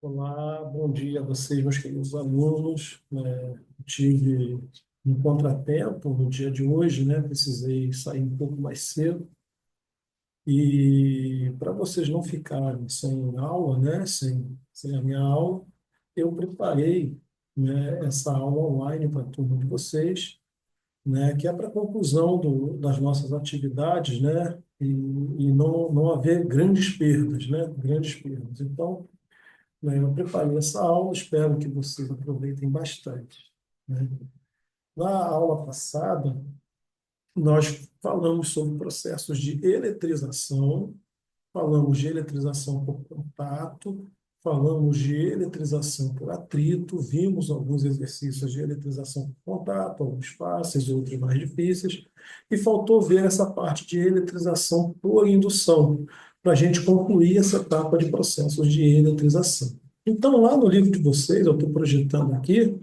Olá, bom dia a vocês, meus queridos alunos. Tive um contratempo no dia de hoje, né? Precisei sair um pouco mais cedo. E para vocês não ficarem sem aula, né? Sem a minha aula, eu preparei, né, essa aula online para a turma de vocês, né? Que é para conclusão das nossas atividades, né? E não haver grandes perdas, né? Grandes perdas. Então, né? Eu preparei essa aula, espero que vocês aproveitem bastante, né? Na aula passada, nós falamos sobre processos de eletrização, falamos de eletrização por contato, falamos de eletrização por atrito, vimos alguns exercícios de eletrização por contato, alguns fáceis, outros mais difíceis, e faltou ver essa parte de eletrização por indução, para a gente concluir essa etapa de processos de eletrização. Então, lá no livro de vocês, eu estou projetando aqui,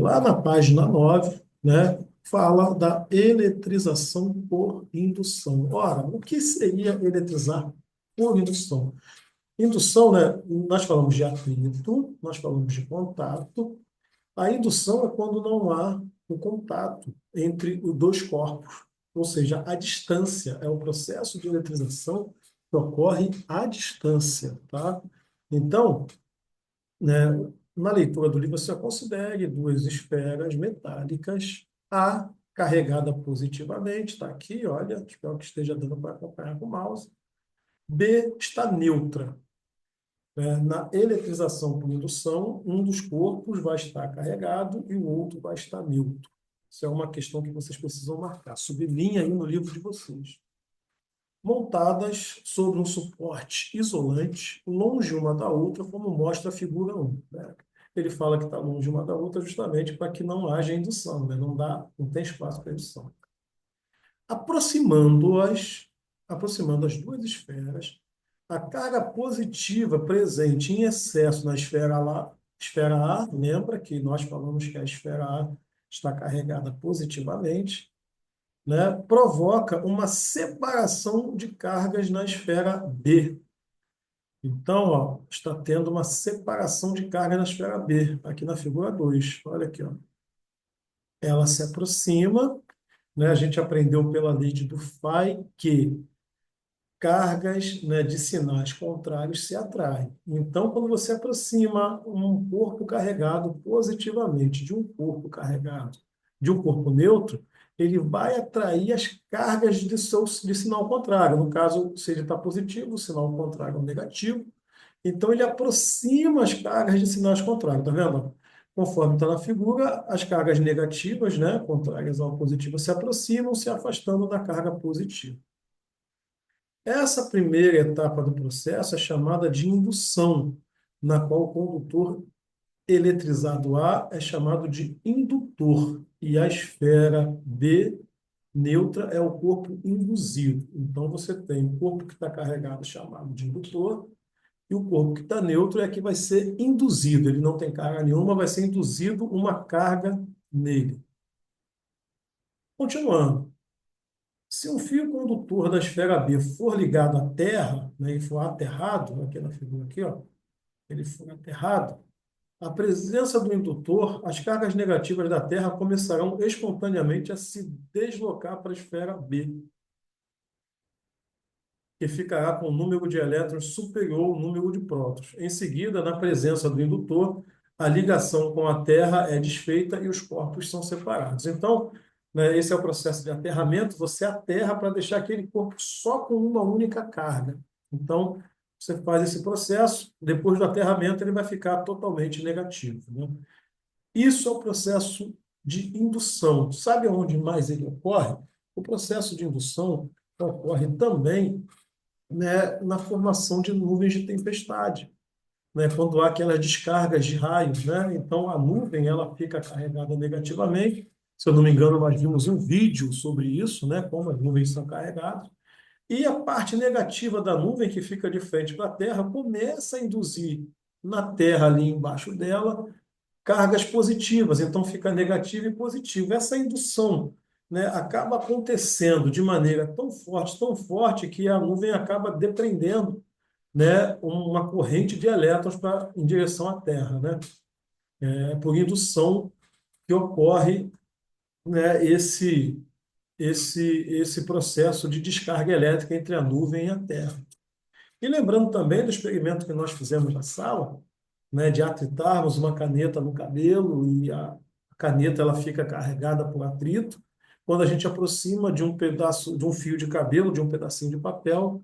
lá na página 9, né, fala da eletrização por indução. Ora, o que seria eletrizar por indução? Indução, né, nós falamos de atrito, nós falamos de contato. A indução é quando não há o contato entre os dois corpos, ou seja, a distância, é o processo de eletrização que ocorre à distância, tá? Então, né, na leitura do livro, você considere duas esferas metálicas, A carregada positivamente, está aqui, olha, espero que esteja dando para acompanhar com o mouse. B está neutra. Na eletrização por indução, um dos corpos vai estar carregado e o outro vai estar neutro. Isso é uma questão que vocês precisam marcar. Sublinha aí no livro de vocês. Montadas sobre um suporte isolante, longe uma da outra, como mostra a figura 1, né? Ele fala que está longe uma da outra justamente para que não haja indução, né? Não tem espaço para indução. Aproximando-as, aproximando as duas esferas, a carga positiva presente em excesso na esfera A, lembra que nós falamos que a esfera A está carregada positivamente, né, provoca uma separação de cargas na esfera B. Então, ó, está tendo uma separação de carga na esfera B, aqui na figura 2. Olha aqui, ó. Ela se aproxima, né, a gente aprendeu pela lei de Dufay que cargas, né, de sinais contrários se atraem. Então, quando você aproxima um corpo carregado positivamente de um corpo carregado, de um corpo neutro, ele vai atrair as cargas de sinal contrário. No caso, se ele está positivo, o sinal contrário é um negativo. Então, ele aproxima as cargas de sinais contrários. Está vendo? Conforme está na figura, as cargas negativas, né, contrárias ao positivo, se aproximam, se afastando da carga positiva. Essa primeira etapa do processo é chamada de indução, na qual o condutor eletrizado A é chamado de indutor, e a esfera B, neutra, é o corpo induzido. Então, você tem o corpo que está carregado, chamado de indutor, e o corpo que está neutro é que vai ser induzido. Ele não tem carga nenhuma, vai ser induzido uma carga nele. Continuando. Se um fio condutor da esfera B for ligado à Terra, né, e for aterrado, aqui na figura aqui, ó, ele for aterrado, a presença do indutor, as cargas negativas da Terra começarão espontaneamente a se deslocar para a esfera B, que ficará com o número de elétrons superior ao número de prótons. Em seguida, na presença do indutor, a ligação com a Terra é desfeita e os corpos são separados. Então, né, esse é o processo de aterramento. Você aterra para deixar aquele corpo só com uma única carga. Então, você faz esse processo, depois do aterramento, ele vai ficar totalmente negativo, né? Isso é o processo de indução. Sabe onde mais ele ocorre? O processo de indução ocorre também, né, na formação de nuvens de tempestade, né, quando há aquelas descargas de raios, né? Então a nuvem ela fica carregada negativamente. Se eu não me engano, nós vimos um vídeo sobre isso, né, como as nuvens são carregadas. E a parte negativa da nuvem que fica de frente para a Terra começa a induzir na Terra ali embaixo dela cargas positivas, então fica negativo e positivo. Essa indução, né, acaba acontecendo de maneira tão forte que a nuvem acaba depreendendo, né, uma corrente de elétrons em direção à Terra, né? É por indução que ocorre, né, esse processo de descarga elétrica entre a nuvem e a Terra. E lembrando também do experimento que nós fizemos na sala, né, de atritarmos uma caneta no cabelo e a caneta ela fica carregada por atrito. Quando a gente aproxima de um pedaço, de um fio de cabelo, de um pedacinho de papel,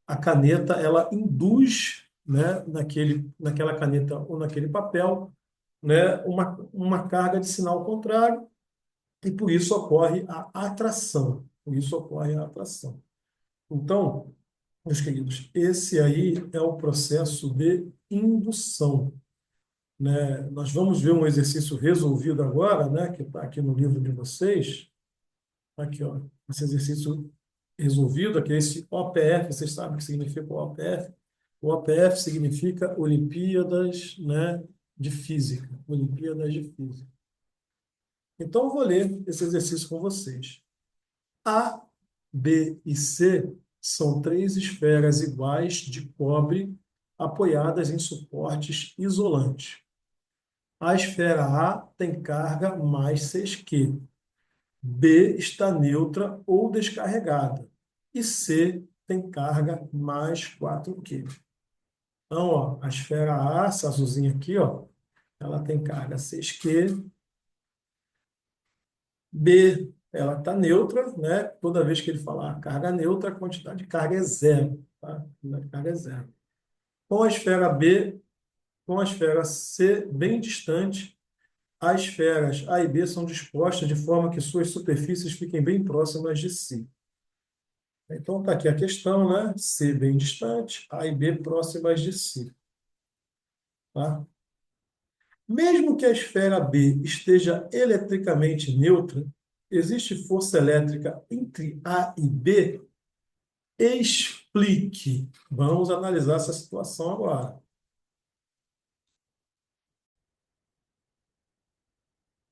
a caneta ela induz, né, naquela caneta ou naquele papel, né, uma carga de sinal contrário e por isso ocorre a atração. Por isso ocorre a atração. Então, meus queridos, esse aí é o processo de indução, né? Nós vamos ver um exercício resolvido agora, né, que está aqui no livro de vocês. Aqui, ó, esse exercício resolvido, aqui é esse OPF, vocês sabem o que significa o OPF? O OPF significa Olimpíadas, né, de Física. Olimpíadas de Física. Então, eu vou ler esse exercício com vocês. A, B e C são três esferas iguais de cobre apoiadas em suportes isolantes. A esfera A tem carga mais 6Q. B está neutra ou descarregada. E C tem carga mais 4Q. Então, ó, a esfera A, essa azulzinha aqui, ó, ela tem carga 6Q. B, ela está neutra, né? Toda vez que ele falar carga neutra, a quantidade de carga é zero. Tá? A quantidade de carga é zero. Com a esfera B, com a esfera C bem distante, as esferas A e B são dispostas de forma que suas superfícies fiquem bem próximas de si. Então, está aqui a questão, né? C bem distante, A e B próximas de si. Tá? Mesmo que a esfera B esteja eletricamente neutra, existe força elétrica entre A e B? Explique. Vamos analisar essa situação agora.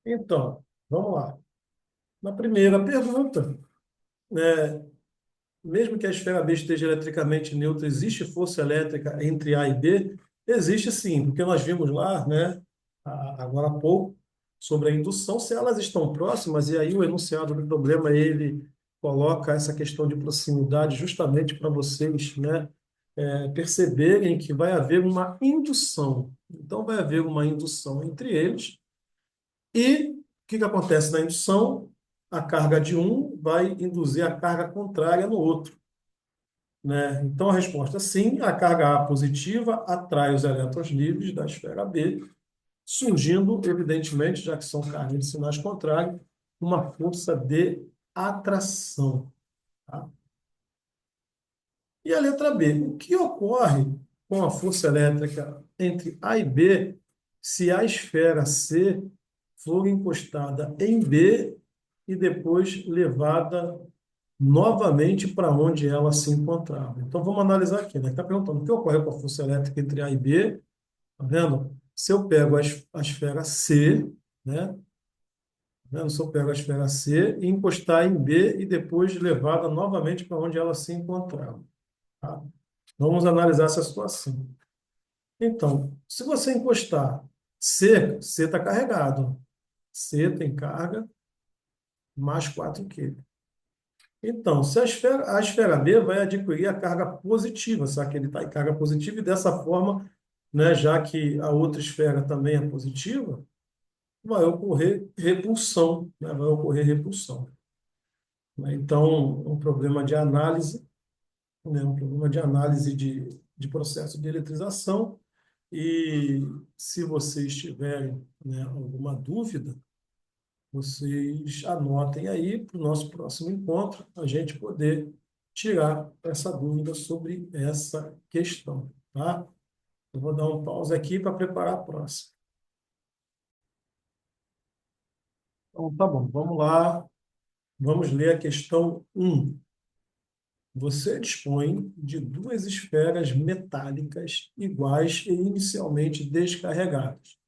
Então, vamos lá. Na primeira pergunta, né, mesmo que a esfera B esteja eletricamente neutra, existe força elétrica entre A e B? Existe sim, porque nós vimos lá, né, agora há pouco, sobre a indução, se elas estão próximas, e aí o enunciado do problema, ele coloca essa questão de proximidade justamente para vocês, né, perceberem que vai haver uma indução. Então, vai haver uma indução entre eles, e o que acontece na indução? A carga de um vai induzir a carga contrária no outro, né? Então, a resposta é sim, a carga A positiva atrai os elétrons livres da esfera B, surgindo, evidentemente, já que são cargas de sinais contrários, uma força de atração. Tá? E a letra B, o que ocorre com a força elétrica entre A e B se a esfera C for encostada em B e depois levada novamente para onde ela se encontrava? Então, vamos analisar aqui, né? Está perguntando o que ocorre com a força elétrica entre A e B. Tá vendo? Se eu pego a esfera C, né? Tá vendo? Se eu pego a esfera C e encostar em B e depois levada novamente para onde ela se encontrava. Tá? Vamos analisar essa situação. Então, se você encostar C está carregado. C tem carga mais 4Q. Então, se a esfera B vai adquirir a carga positiva, só que ele está em carga positiva, e dessa forma, né, já que a outra esfera também é positiva, vai ocorrer repulsão, né, vai ocorrer repulsão. Né? Então, um problema de análise, né, um problema de análise de processo de eletrização, e se vocês tiverem, né, alguma dúvida, vocês anotem aí para o nosso próximo encontro, a gente poder tirar essa dúvida sobre essa questão, tá? Eu vou dar um pause aqui para preparar a próxima. Então, tá bom, vamos lá. Vamos ler a questão 1. Você dispõe de duas esferas metálicas iguais e inicialmente descarregadas,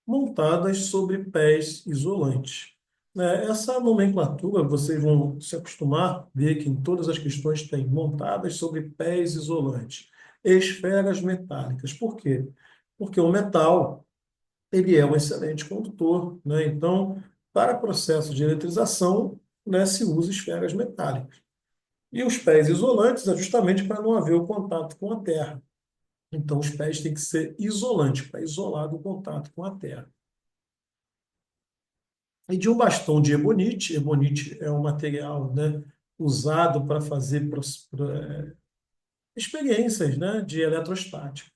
montadas sobre pés isolantes. Essa nomenclatura vocês vão se acostumar a ver que em todas as questões tem montadas sobre pés isolantes, esferas metálicas. Por quê? Porque o metal ele é um excelente condutor, né? Então, para processo de eletrização, né, se usa esferas metálicas. E os pés isolantes é justamente para não haver o contato com a terra. Então, os pés têm que ser isolantes, para isolar do contato com a terra. E de um bastão de ebonite, ebonite é um material, né, usado para fazer experiências, né, de eletrostática.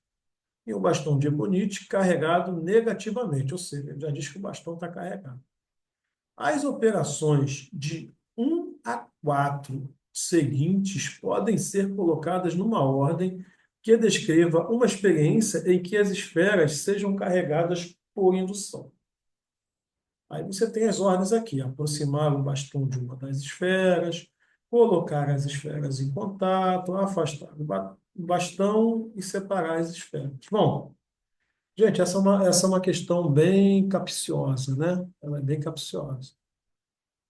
E o bastão de ebonite carregado negativamente, ou seja, já diz que o bastão está carregado. As operações de 1 a 4 seguintes podem ser colocadas numa ordem que descreva uma experiência em que as esferas sejam carregadas por indução. Aí você tem as ordens aqui: aproximar o bastão de uma das esferas, colocar as esferas em contato, afastar o bastão e separar as esferas. Bom, gente, essa é uma questão bem capciosa, né? Ela é bem capciosa.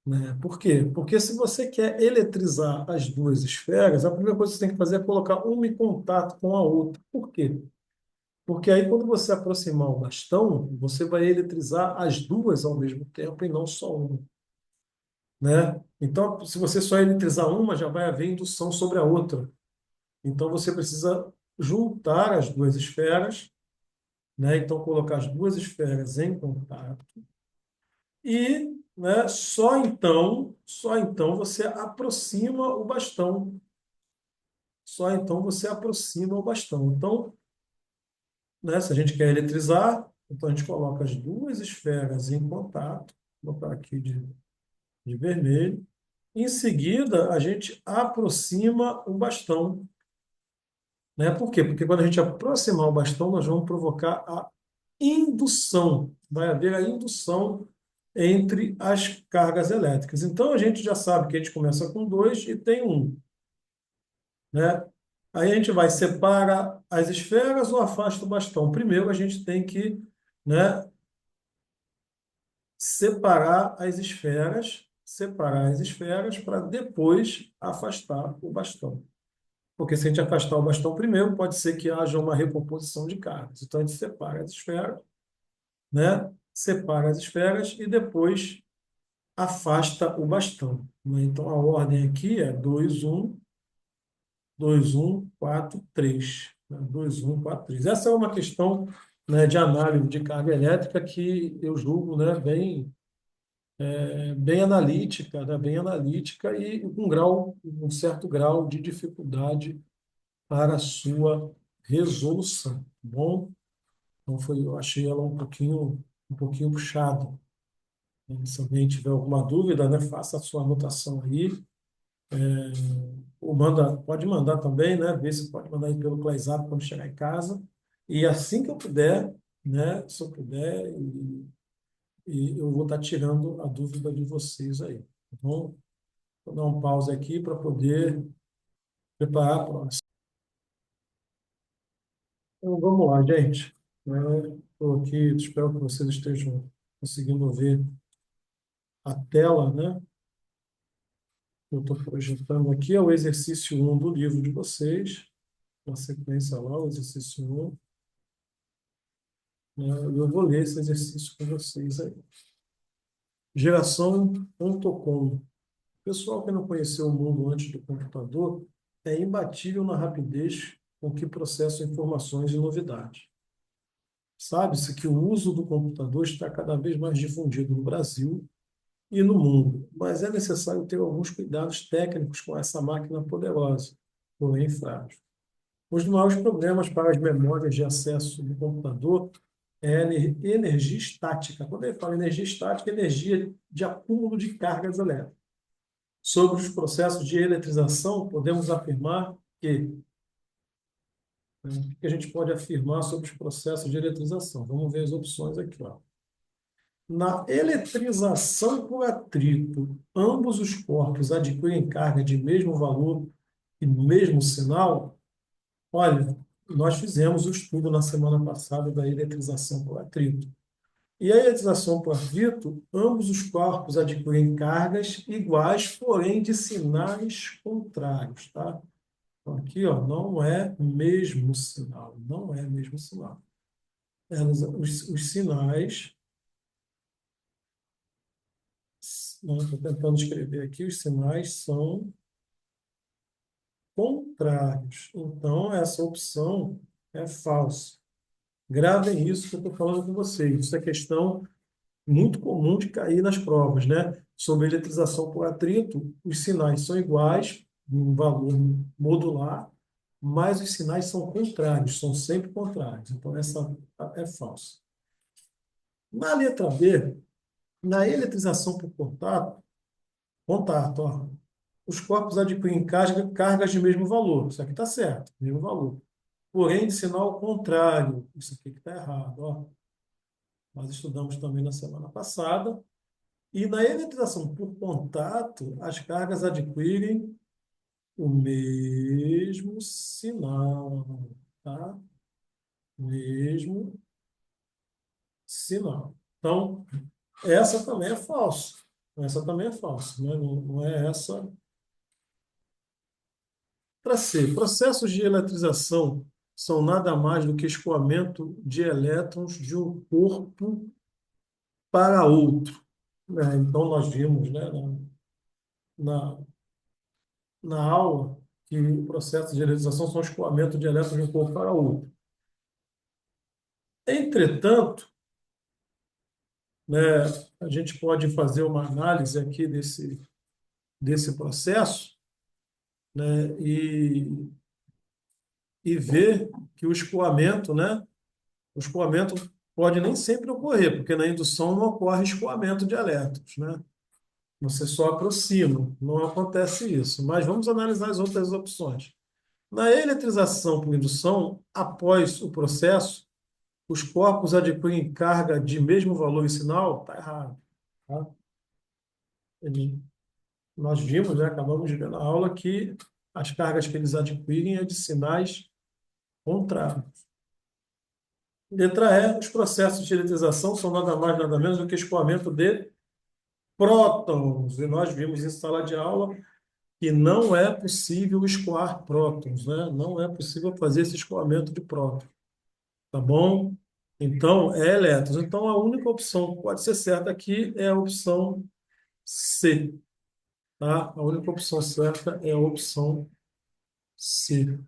Né? Por quê? Porque se você quer eletrizar as duas esferas, a primeira coisa que você tem que fazer é colocar uma em contato com a outra. Por quê? Porque aí, quando você aproximar o bastão, você vai eletrizar as duas ao mesmo tempo e não só uma. Né? Então, se você só eletrizar uma, já vai haver indução sobre a outra. Então, você precisa juntar as duas esferas, né? Então, colocar as duas esferas em contato e, né, só então você aproxima o bastão. Só então você aproxima o bastão. Então, né, se a gente quer eletrizar, então a gente coloca as duas esferas em contato, vou botar aqui de vermelho. Em seguida, a gente aproxima o bastão. Né? Por quê? Porque quando a gente aproximar o bastão, nós vamos provocar a indução. Vai haver a indução entre as cargas elétricas. Então, a gente já sabe que a gente começa com dois e tem um. Né? Aí a gente vai separar as esferas ou afasta o bastão. Primeiro, a gente tem que, né, separar as esferas para depois afastar o bastão. Porque se a gente afastar o bastão primeiro, pode ser que haja uma recomposição de cargas. Então a gente separa as esferas, né? Separa as esferas e depois afasta o bastão. Né? Então a ordem aqui é 2 1 2 1 4 3. 2 1 4 3. Essa é uma questão, né, de análise de carga elétrica que eu julgo, né, bem analítica, né, bem analítica e um certo grau de dificuldade para a sua resolução, tá bom? Então eu achei ela um pouquinho puxada. Se alguém tiver alguma dúvida, né, faça a sua anotação aí, ou pode mandar também, né, ver se pode mandar aí pelo WhatsApp quando chegar em casa. E assim que eu puder, né, se eu puder, e eu vou estar tirando a dúvida de vocês aí, tá bom? Vou dar um pause aqui para poder preparar a próxima. Então, vamos lá, gente. Estou aqui, espero que vocês estejam conseguindo ver a tela, né? Eu estou projetando aqui, é o exercício 1 do livro de vocês, na sequência lá, o exercício 1. Né? Eu vou ler esse exercício com vocês aí. Geração.com. Pessoal que não conheceu o mundo antes do computador é imbatível na rapidez com que processa informações e novidades. Sabe-se que o uso do computador está cada vez mais difundido no Brasil e no mundo, mas é necessário ter alguns cuidados técnicos com essa máquina poderosa, porém frágil. Um dos maiores problemas para as memórias de acesso do computador é a energia estática. Quando ele fala energia estática, é energia de acúmulo de cargas elétricas. Sobre os processos de eletrização, podemos afirmar que o que a gente pode afirmar sobre os processos de eletrização? Vamos ver as opções aqui. Ó. Na eletrização por atrito, ambos os corpos adquirem carga de mesmo valor e mesmo sinal. Olha, nós fizemos o estudo na semana passada da eletrização por atrito. E a eletrização por atrito, ambos os corpos adquirem cargas iguais, porém de sinais contrários, tá? Então, aqui, ó, não é mesmo sinal, não é mesmo sinal. Os sinais, estou tentando escrever aqui, os sinais são contrários. Então, essa opção é falsa. Gravem isso que eu estou falando com vocês. Isso é questão muito comum de cair nas provas, né? Sobre eletrização por atrito, os sinais são iguais, um valor modular, mas os sinais são contrários, são sempre contrários. Então, essa é falsa. Na letra B, na eletrização por contato, ó, os corpos adquirem cargas de mesmo valor. Isso aqui está certo, mesmo valor. Porém, de sinal contrário. Isso aqui que está errado. Ó. Nós estudamos também na semana passada. E na eletrização por contato, as cargas adquirem o mesmo sinal, tá? Mesmo sinal. Então, essa também é falsa. Essa também é falsa, né? Não é essa. Para C, processos de eletrização são nada mais do que escoamento de elétrons de um corpo para outro. Então, nós vimos, né, na, na aula que o processo de eletrização são escoamento de elétrons de um corpo para outro. Entretanto, né, a gente pode fazer uma análise aqui desse processo, né, e ver que o escoamento pode nem sempre ocorrer, porque na indução não ocorre escoamento de elétrons, né? Você só aproxima, não acontece isso. Mas vamos analisar as outras opções. Na eletrização por indução, após o processo, os corpos adquirem carga de mesmo valor e sinal? Está errado. Tá? Ele- Nós vimos, né, acabamos de ver na aula, que as cargas que eles adquirem é de sinais contrários. Letra E, os processos de eletrização são nada mais, nada menos do que escoamento de prótons. E nós vimos em sala de aula que não é possível escoar prótons, né? Não é possível fazer esse escoamento de prótons, tá bom? Então, é elétrons. Então, a única opção que pode ser certa aqui é a opção C, tá? A única opção certa é a opção C.